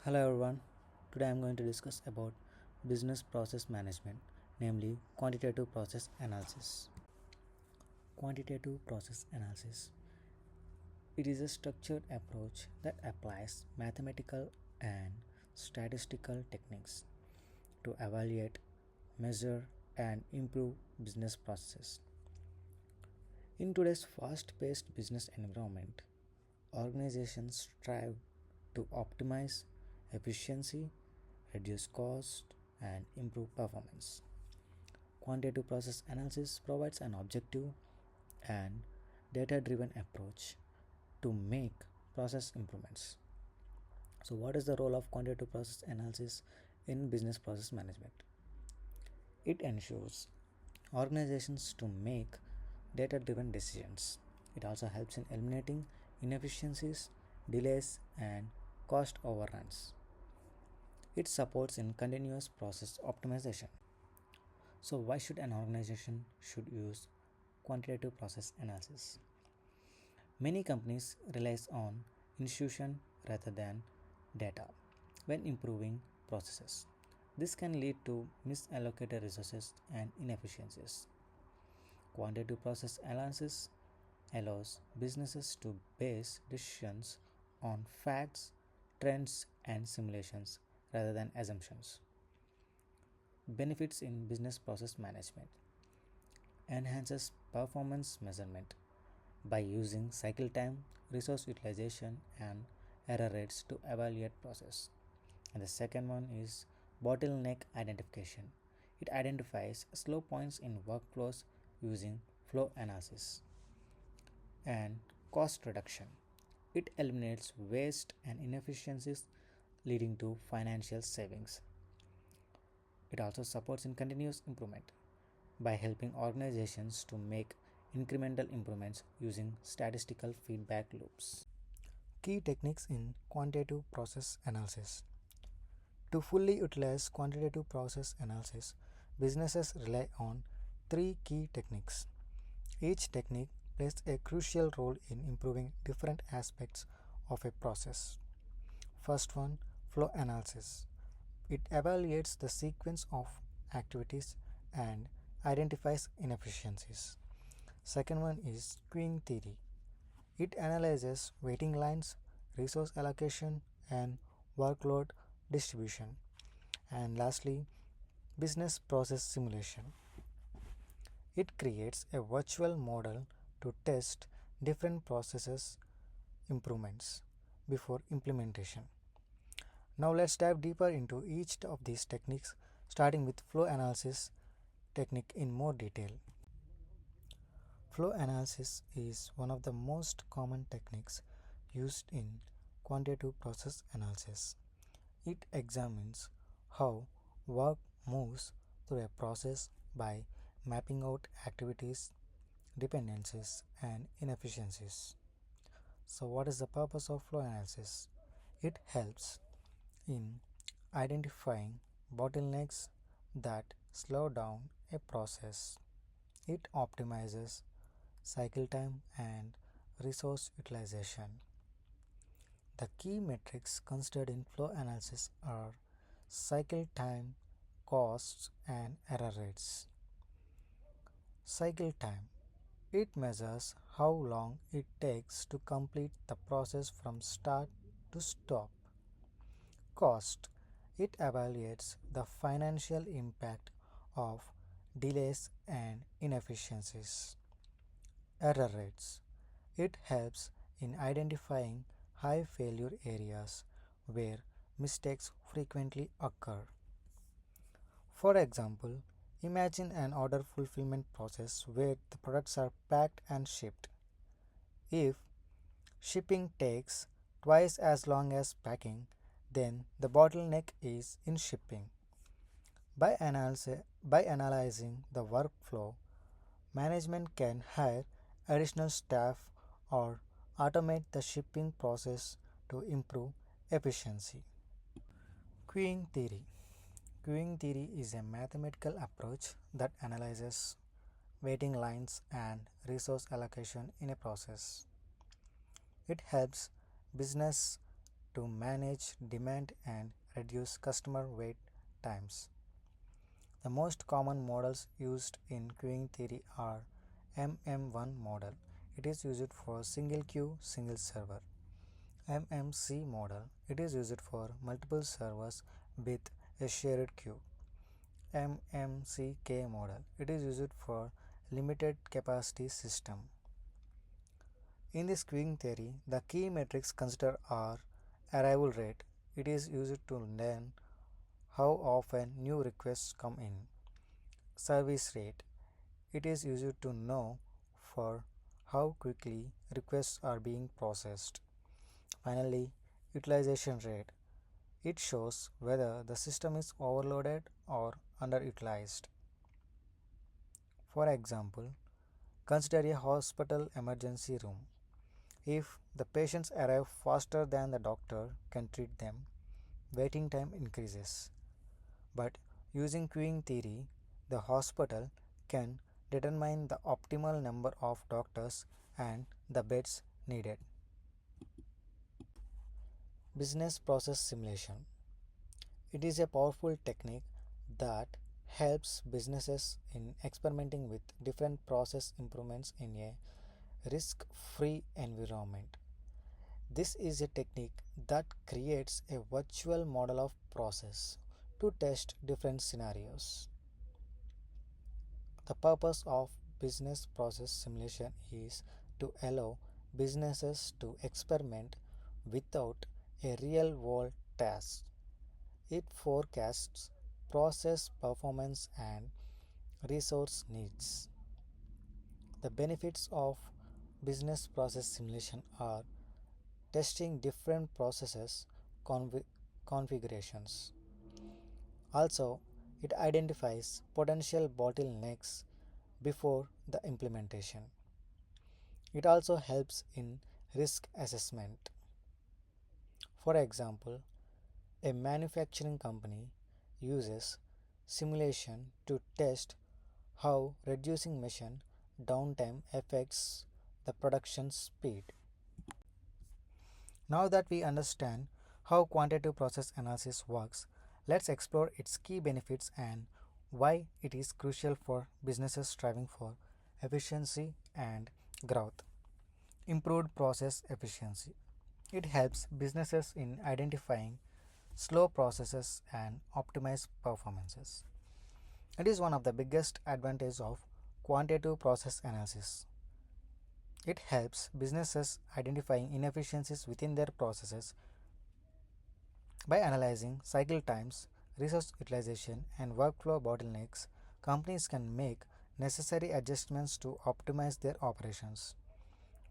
Hello everyone. Today I am going to discuss about business process management, namely quantitative process analysis. Quantitative process analysis. It is a structured approach that applies mathematical and statistical techniques to evaluate, measure, and improve business processes. In today's fast-paced business environment, organizations strive to optimize efficiency, reduce cost, and improve performance. Quantitative process analysis provides an objective and data driven approach to make process improvements. So, what is the role of quantitative process analysis in business process management? It ensures organizations to make data driven decisions. It also helps in eliminating inefficiencies, delays, and cost overruns. It supports in continuous process optimization. So why should an organization should use quantitative process analysis? Many companies rely on institution rather than data when improving processes. This can lead to misallocated resources and inefficiencies. Quantitative process analysis allows businesses to base decisions on facts, trends, and simulations rather than assumptions. Benefits in business process management enhances performance measurement by using cycle time, resource utilization, and error rates to evaluate process. And the second one is bottleneck identification. It identifies slow points in workflows using flow analysis. And cost reduction. It eliminates waste and inefficiencies leading to financial savings. It also supports in continuous improvement by helping organizations to make incremental improvements using statistical feedback loops. Key techniques in quantitative process analysis. To fully utilize quantitative process analysis, businesses rely on three key techniques. Each technique plays a crucial role in improving different aspects of a process. First one, flow analysis. It evaluates the sequence of activities and identifies inefficiencies. Second one is queuing theory. It analyzes waiting lines, resource allocation, and workload distribution. And lastly, business process simulation. It creates a virtual model to test different processes improvements before implementation. Now let's dive deeper into each of these techniques, starting with flow analysis technique in more detail. Flow analysis is one of the most common techniques used in quantitative process analysis. It examines how work moves through a process by mapping out activities, dependencies, and inefficiencies. So, what is the purpose of flow analysis? It helps in identifying bottlenecks that slow down a process. It optimizes cycle time and resource utilization. The key metrics considered in flow analysis are cycle time, costs, and error rates. Cycle time. It measures how long it takes to complete the process from start to stop. Cost. It evaluates the financial impact of delays and inefficiencies. Error rates. It helps in identifying high failure areas where mistakes frequently occur. For example, imagine an order fulfillment process where the products are packed and shipped. If shipping takes twice as long as packing, then the bottleneck is in shipping. By analyzing the workflow, management can hire additional staff or automate the shipping process to improve efficiency. Queuing theory. Queuing theory is a mathematical approach that analyzes waiting lines and resource allocation in a process. It helps business to manage demand and reduce customer wait times. The most common models used in queuing theory are MM1 model. It is used for single queue, single server. MMC model. It is used for multiple servers with a shared queue. MMCK model. It is used for limited capacity system. In this queuing theory, the key metrics considered are arrival rate. It is used to learn how often new requests come in. Service rate. It is used to know for how quickly requests are being processed. Finally, utilization rate. It shows whether the system is overloaded or underutilized. For example, consider a hospital emergency room. If the patients arrive faster than the doctor can treat them, waiting time increases. But using queuing theory, the hospital can determine the optimal number of doctors and the beds needed. Business process simulation. It is a powerful technique that helps businesses in experimenting with different process improvements in a risk free environment. This is a technique that creates a virtual model of process to test different scenarios. The purpose of business process simulation is to allow businesses to experiment without a real world task. It forecasts process performance and resource needs. The benefits of business process simulation are testing different processes configurations. Also, it identifies potential bottlenecks before the implementation. It also helps in risk assessment. For example, a manufacturing company uses simulation to test how reducing machine downtime affects the production speed. Now that we understand how quantitative process analysis works, let's explore its key benefits and why it is crucial for businesses striving for efficiency and growth. Improved process efficiency. It helps businesses in identifying slow processes and optimize performances. It is one of the biggest advantages of quantitative process analysis. It helps businesses identifying inefficiencies within their processes by analyzing cycle times, resource utilization, and workflow bottlenecks. Companies can make necessary adjustments to optimize their operations.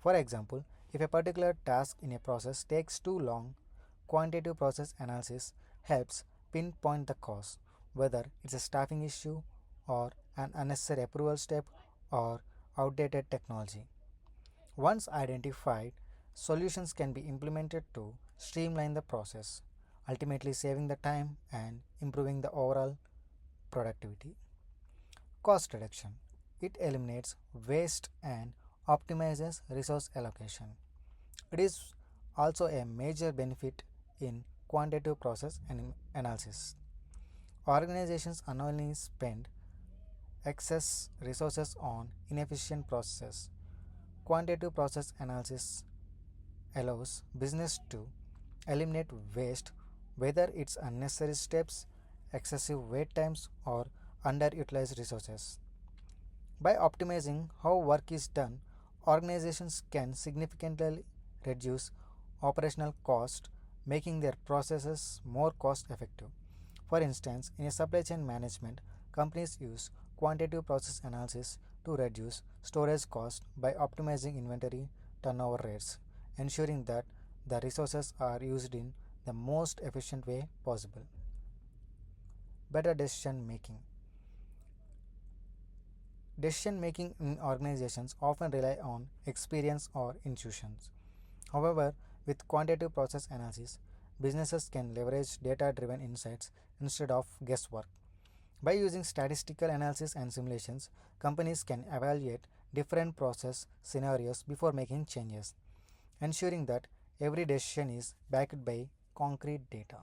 For example, if a particular task in a process takes too long, quantitative process analysis helps pinpoint the cause, whether it's a staffing issue or an unnecessary approval step or outdated technology. Once identified, solutions can be implemented to streamline the process, ultimately saving the time and improving the overall productivity. Cost reduction. It eliminates waste and optimizes resource allocation. It is also a major benefit in quantitative process analysis. Organizations unknowingly spend excess resources on inefficient processes. Quantitative process analysis allows business to eliminate waste, whether it's unnecessary steps, excessive wait times, or underutilized resources. By optimizing how work is done, organizations can significantly reduce operational cost, making their processes more cost effective. For instance, in a supply chain management, companies use quantitative process analysis to reduce storage costs by optimizing inventory turnover rates, ensuring that the resources are used in the most efficient way possible. Better decision making. Decision making in organizations often rely on experience or intuitions. However, with quantitative process analysis, businesses can leverage data driven insights instead of guesswork. By using statistical analysis and simulations, companies can evaluate different process scenarios before making changes, ensuring that every decision is backed by concrete data.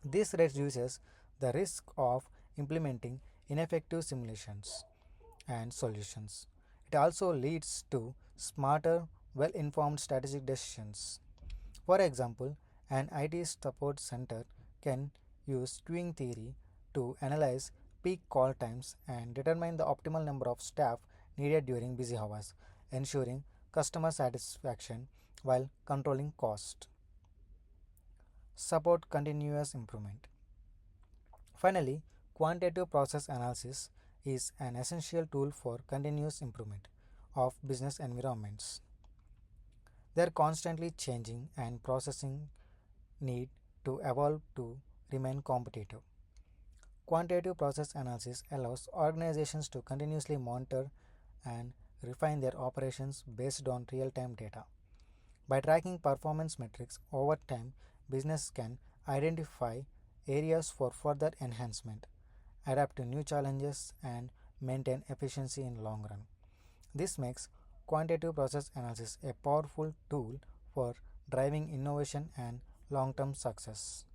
This reduces the risk of implementing ineffective simulations and solutions. It also leads to smarter, well informed strategic decisions. For example, an IT support center can use queuing theory to analyze peak call times and determine the optimal number of staff needed during busy hours, ensuring customer satisfaction while controlling cost. Support continuous improvement. Finally, quantitative process analysis is an essential tool for continuous improvement of business environments. They are constantly changing and processing need to evolve to remain competitive. Quantitative process analysis allows organizations to continuously monitor and refine their operations based on real time data. By tracking performance metrics over time, business can identify areas for further enhancement, adapt to new challenges, and maintain efficiency in long run. This makes quantitative process analysis a powerful tool for driving innovation and long term success.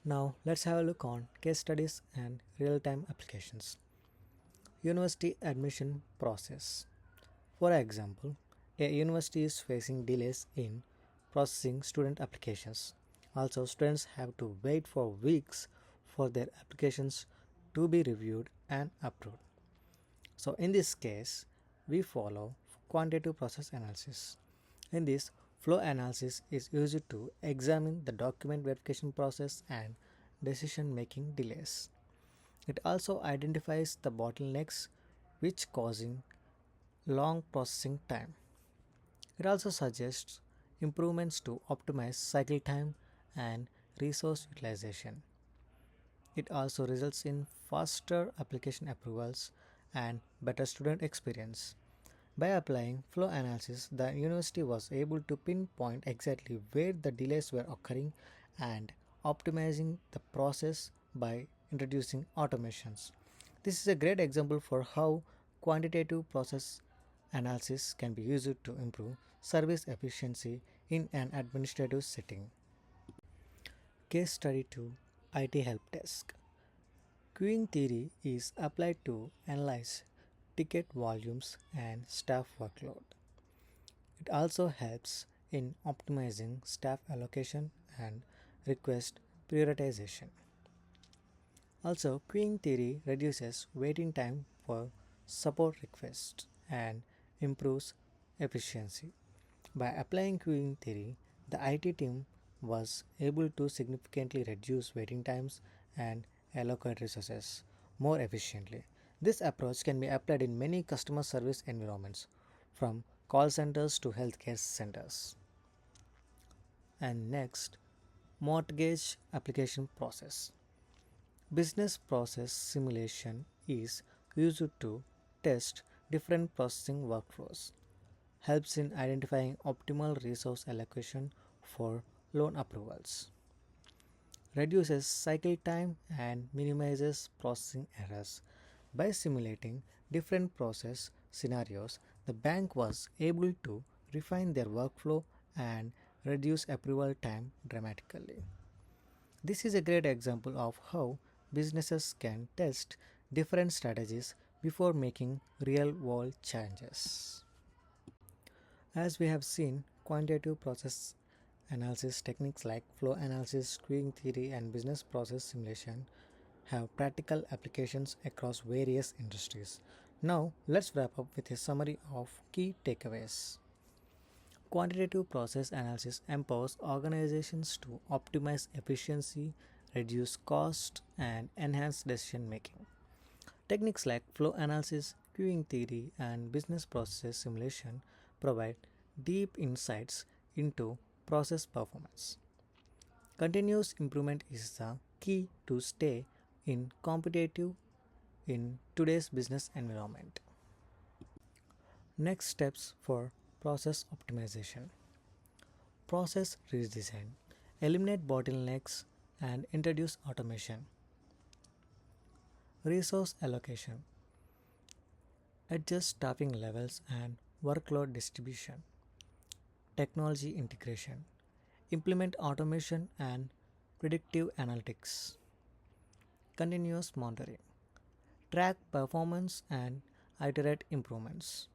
Now, let's have a look on case studies and real time applications. University admission process. For example, a university is facing delays in processing student applications. Also, students have to wait for weeks for their applications to be reviewed and approved. So, in this case, we follow quantitative process analysis. In this, flow analysis is used to examine the document verification process and decision making delays. It also identifies the bottlenecks which causing long processing time. It also suggests improvements to optimize cycle time and resource utilization. It also results in faster application approvals and better student experience. By applying flow analysis, the university was able to pinpoint exactly where the delays were occurring and optimizing the process by introducing automations. This is a great example for how quantitative process analysis can be used to improve service efficiency in an administrative setting. Case study 2, IT Help Desk. Queuing theory is applied to analyze ticket volumes and staff workload. It also helps in optimizing staff allocation and request prioritization. Also, queuing theory reduces waiting time for support requests and improves efficiency. By applying queuing theory, the IT team was able to significantly reduce waiting times and allocate resources more efficiently. This approach can be applied in many customer service environments, from call centers to healthcare centers. And next, mortgage application process. Business process simulation is used to test different processing workflows, helps in identifying optimal resource allocation for loan approvals, reduces cycle time and minimizes processing errors. By simulating different process scenarios, the bank was able to refine their workflow and reduce approval time dramatically. This is a great example of how businesses can test different strategies before making real world changes. As we have seen, quantitative process analysis techniques like flow analysis, queuing theory, and business process simulation have practical applications across various industries. Now, let's wrap up with a summary of key takeaways. Quantitative process analysis empowers organizations to optimize efficiency, reduce cost, and enhance decision making. Techniques like flow analysis, queuing theory, and business process simulation provide deep insights into process performance. Continuous improvement is the key to stay in competitive in today's business environment. Next steps for process optimization. Process redesign. Eliminate bottlenecks and introduce automation. Resource allocation. Adjust staffing levels and workload distribution. Technology integration. implement automation and predictive analytics, continuous monitoring, track performance and iterate improvements,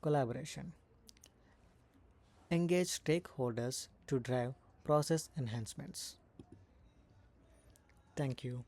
collaboration, engage stakeholders to drive process enhancements. Thank you.